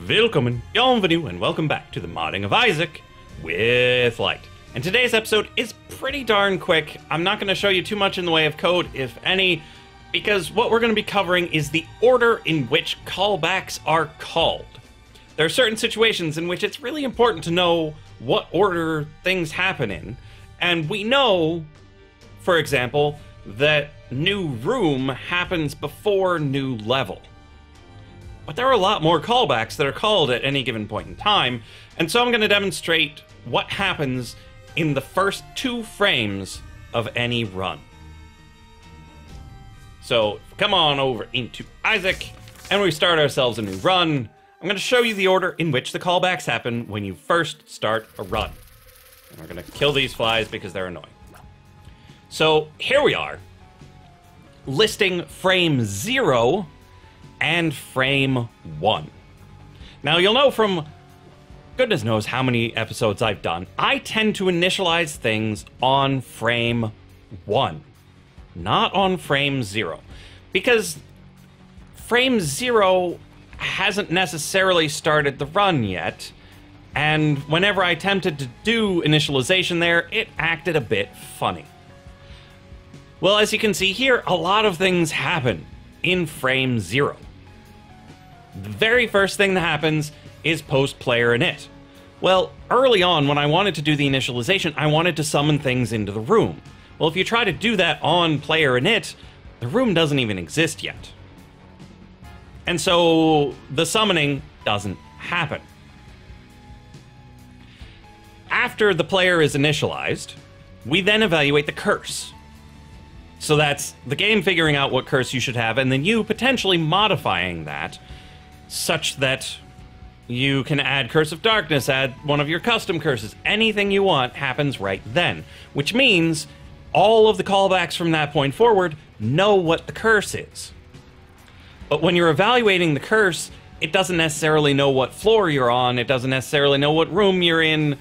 Willkommen, bienvenue, and welcome back to the modding of Isaac with Lyte. And today's episode is pretty darn quick. I'm not going to show you too much in the way of code, if any, because what we're going to be covering is the order in which callbacks are called. There are certain situations in which it's really important to know what order things happen in, and we know, for example, that new room happens before new level. But there are a lot more callbacks that are called at any given point in time, and so I'm going to demonstrate what happens in the first 2 frames of any run. So, come on over into Isaac, and we start ourselves a new run. I'm going to show you the order in which the callbacks happen when you first start a run. And we're going to kill these flies because they're annoying. So, here we are, listing frame 0 and frame 1. Now, you'll know from goodness knows how many episodes I've done, I tend to initialize things on frame 1, not on frame 0, because frame 0 hasn't necessarily started the run yet, and whenever I attempted to do initialization there, it acted a bit funny. Well, as you can see here, a lot of things happen in frame 0. The very first thing that happens is post player init. Well, early on when I wanted to do the initialization, I wanted to summon things into the room. Well, if you try to do that on player init, the room doesn't even exist yet. And so the summoning doesn't happen. After the player is initialized, we then evaluate the curse. So that's the game figuring out what curse you should have, and then you potentially modifying that such that you can add Curse of Darkness, add one of your custom curses. Anything you want happens right then, which means all of the callbacks from that point forward know what the curse is. But when you're evaluating the curse, it doesn't necessarily know what floor you're on, it doesn't necessarily know what room you're in,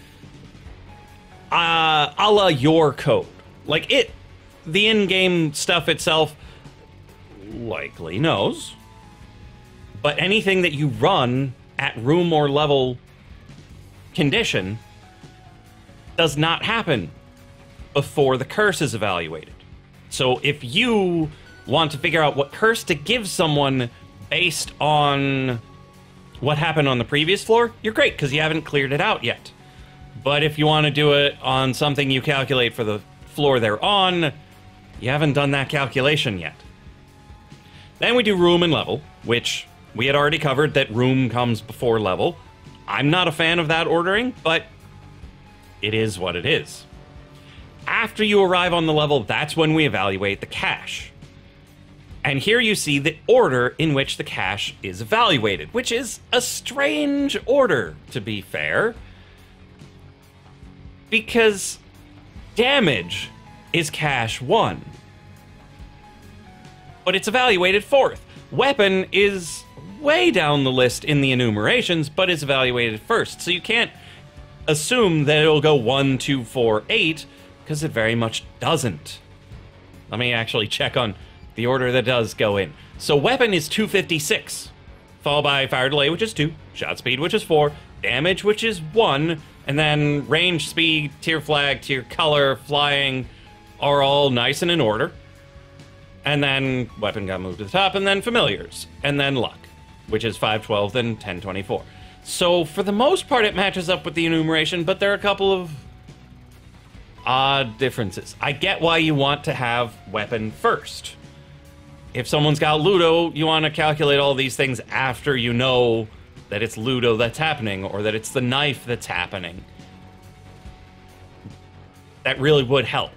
a la your code. Like the in-game stuff itself likely knows, but anything that you run at room or level condition does not happen before the curse is evaluated. So if you want to figure out what curse to give someone based on what happened on the previous floor, you're great, because you haven't cleared it out yet. But if you want to do it on something you calculate for the floor they're on, you haven't done that calculation yet. Then we do room and level, which we had already covered that room comes before level. I'm not a fan of that ordering, but it is what it is. After you arrive on the level, that's when we evaluate the cache. And here you see the order in which the cache is evaluated, which is a strange order, to be fair, because damage is cache 1, but it's evaluated 4th. Weapon is way down the list in the enumerations, but it's evaluated first. So you can't assume that it'll go 1, 2, 4, 8, because it very much doesn't. Let me actually check on the order that does go in. So weapon is 256, followed by fire delay, which is 2, shot speed, which is 4, damage, which is 1, and then range, speed, tier flag, tier color, flying are all nice and in order. And then weapon got moved to the top, and then familiars, and then luck, which is 512, then 1024. So for the most part, it matches up with the enumeration, but there are a couple of odd differences. I get why you want to have weapon first. If someone's got Ludo, you want to calculate all these things after you know that it's Ludo that's happening, or that it's the knife that's happening. That really would help.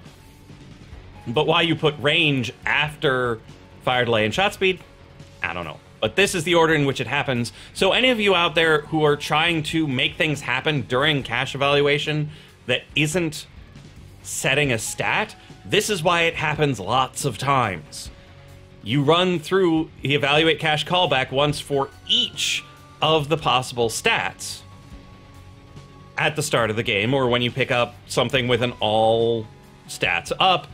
But why you put range after fire delay and shot speed, I don't know. But this is the order in which it happens. So any of you out there who are trying to make things happen during cache evaluation that isn't setting a stat, this is why it happens lots of times. You run through the evaluate cache callback once for each of the possible stats at the start of the game, or when you pick up something with an all stats up.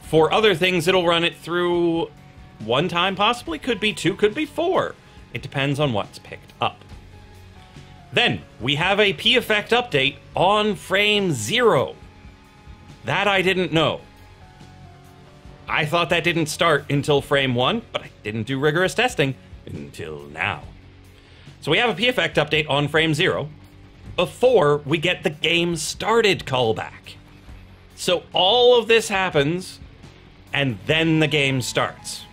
For other things, it'll run it through one time, possibly. Could be 2, could be 4. It depends on what's picked up. Then we have a p-effect update on frame 0. That I didn't know. I thought that didn't start until frame 1, but I didn't do rigorous testing until now. So we have a p-effect update on frame 0 before we get the game started callback. So all of this happens, and then the game starts.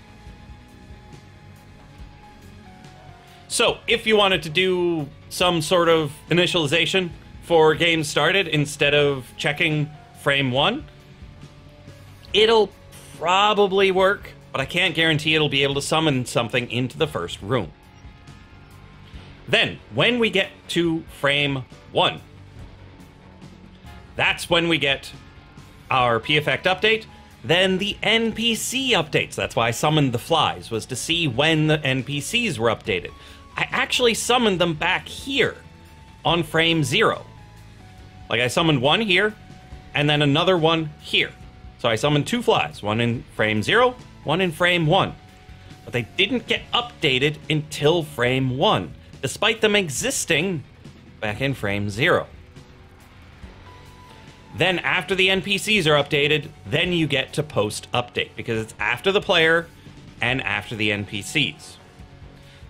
So if you wanted to do some sort of initialization for game started instead of checking frame 1, it'll probably work, but I can't guarantee it'll be able to summon something into the first room. Then, when we get to frame 1, that's when we get our p-effect update, then the NPC updates. That's why I summoned the flies, was to see when the NPCs were updated. I actually summoned them back here on frame 0. Like, I summoned one here, and then another one here. So I summoned 2 flies, one in frame 0, one in frame 1. But they didn't get updated until frame 1, despite them existing back in frame 0. Then after the NPCs are updated, then you get to post-update, because it's after the player and after the NPCs.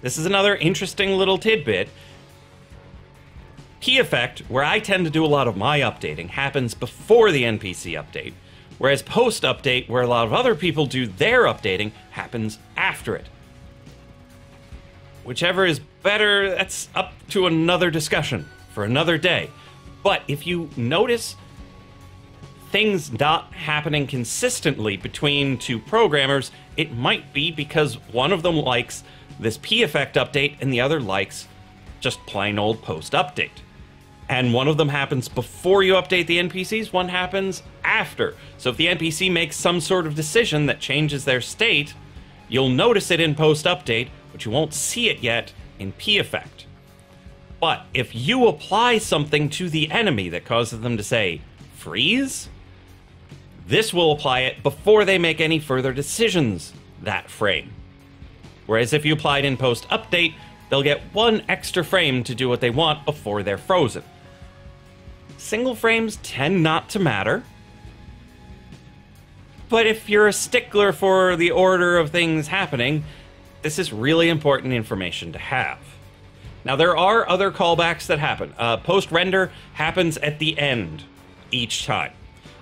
This is another interesting little tidbit. P-effect, where I tend to do a lot of my updating, happens before the NPC update, whereas post-update, where a lot of other people do their updating, happens after it. Whichever is better, that's up to another discussion for another day. But if you notice things not happening consistently between 2 programmers, it might be because one of them likes this p-effect update and the other likes just plain old post-update. And one of them happens before you update the NPCs, one happens after. So if the NPC makes some sort of decision that changes their state, you'll notice it in post-update, but you won't see it yet in p-effect. But if you apply something to the enemy that causes them to say, freeze, this will apply it before they make any further decisions that frame. Whereas if you apply it in post-update, they'll get 1 extra frame to do what they want before they're frozen. Single frames tend not to matter, but if you're a stickler for the order of things happening, this is really important information to have. Now, there are other callbacks that happen. Post-render happens at the end each time.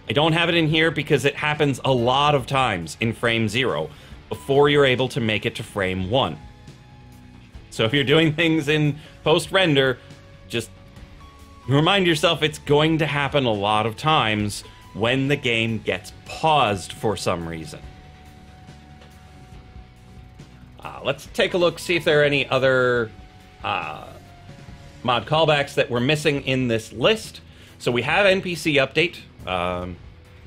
I don't have it in here because it happens a lot of times in frame 0 before you're able to make it to frame 1. So if you're doing things in post-render, just remind yourself it's going to happen a lot of times when the game gets paused for some reason. Let's take a look, see if there are any other mod callbacks that we're missing in this list. So we have NPC update.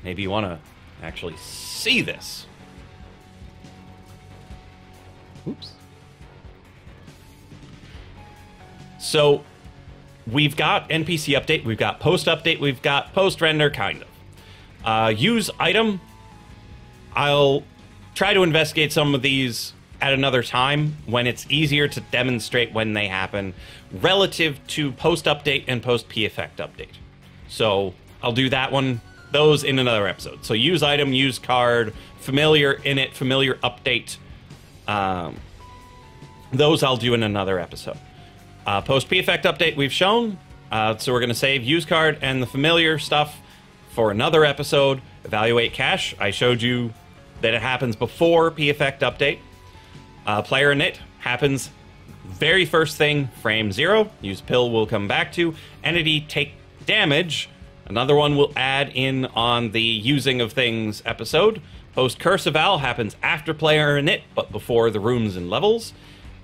Maybe you want to actually see this. Oops. So we've got NPC update, we've got post update, we've got post render, kind of. Use item. I'll try to investigate some of these at another time when it's easier to demonstrate when they happen relative to post update and post p-effect update. So I'll do that one, those in another episode. So use item, use card, familiar init, familiar update. Those I'll do in another episode. Post p-effect update we've shown. So we're going to save use card and the familiar stuff for another episode. Evaluate cache. I showed you that it happens before p-effect update. Player init happens very first thing, frame 0. Use pill we'll come back to. Entity take damage. Another one we'll add in on the using of things episode. Post curse eval happens after player init, but before the rooms and levels.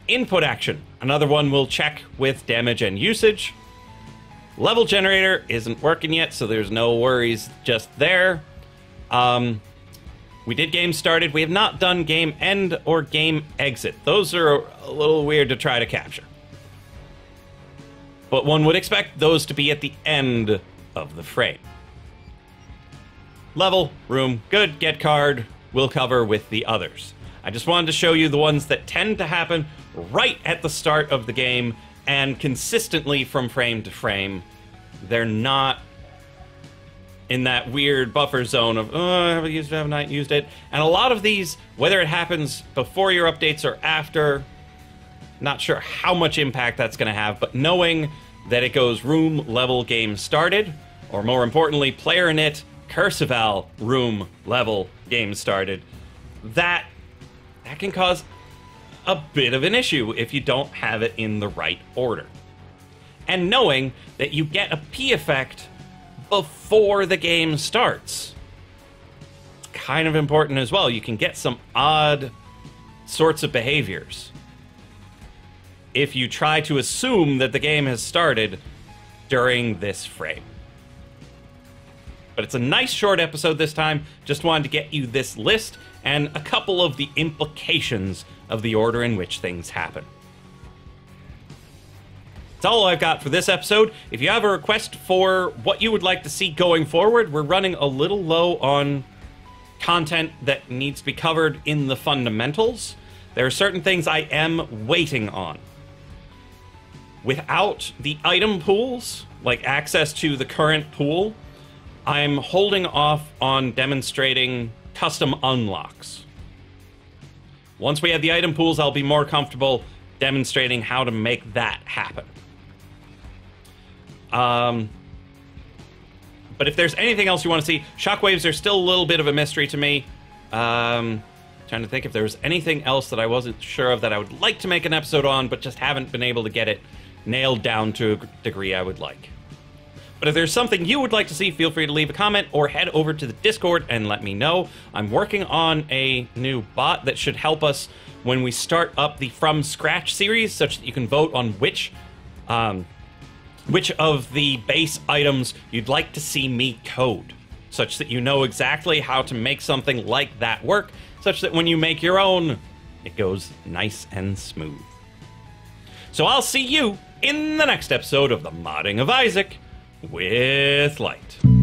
Input action. Another one we'll check with damage and usage. Level generator isn't working yet, so there's no worries just there. We did game started. We have not done game end or game exit. Those are a little weird to try to capture. But one would expect those to be at the end of the frame. Level, room, good, get card, we'll cover with the others. I just wanted to show you the ones that tend to happen right at the start of the game and consistently from frame to frame. They're not in that weird buffer zone of, oh, have I used it, have I not used it? And a lot of these, whether it happens before your updates or after, not sure how much impact that's going to have, but knowing that it goes room level game started, or more importantly, player init cursival room level game started, that can cause a bit of an issue if you don't have it in the right order. And knowing that you get a P effect before the game starts, it's kind of important as well. You can get some odd sorts of behaviors if you try to assume that the game has started during this frame. But it's a nice short episode this time. Just wanted to get you this list and a couple of the implications of the order in which things happen. That's all I've got for this episode. If you have a request for what you would like to see going forward, we're running a little low on content that needs to be covered in the fundamentals. There are certain things I am waiting on. Without the item pools, like access to the current pool, I'm holding off on demonstrating custom unlocks. Once we have the item pools, I'll be more comfortable demonstrating how to make that happen. But if there's anything else you want to see, shockwaves are still a little bit of a mystery to me. Trying to think if there was anything else that I wasn't sure of that I would like to make an episode on, but just haven't been able to get it nailed down to a degree I would like. But if there's something you would like to see, feel free to leave a comment or head over to the Discord and let me know. I'm working on a new bot that should help us when we start up the From Scratch series, such that you can vote on which of the base items you'd like to see me code, such that you know exactly how to make something like that work, such that when you make your own, it goes nice and smooth. So I'll see you in the next episode of the Modding of Isaac with Lyte.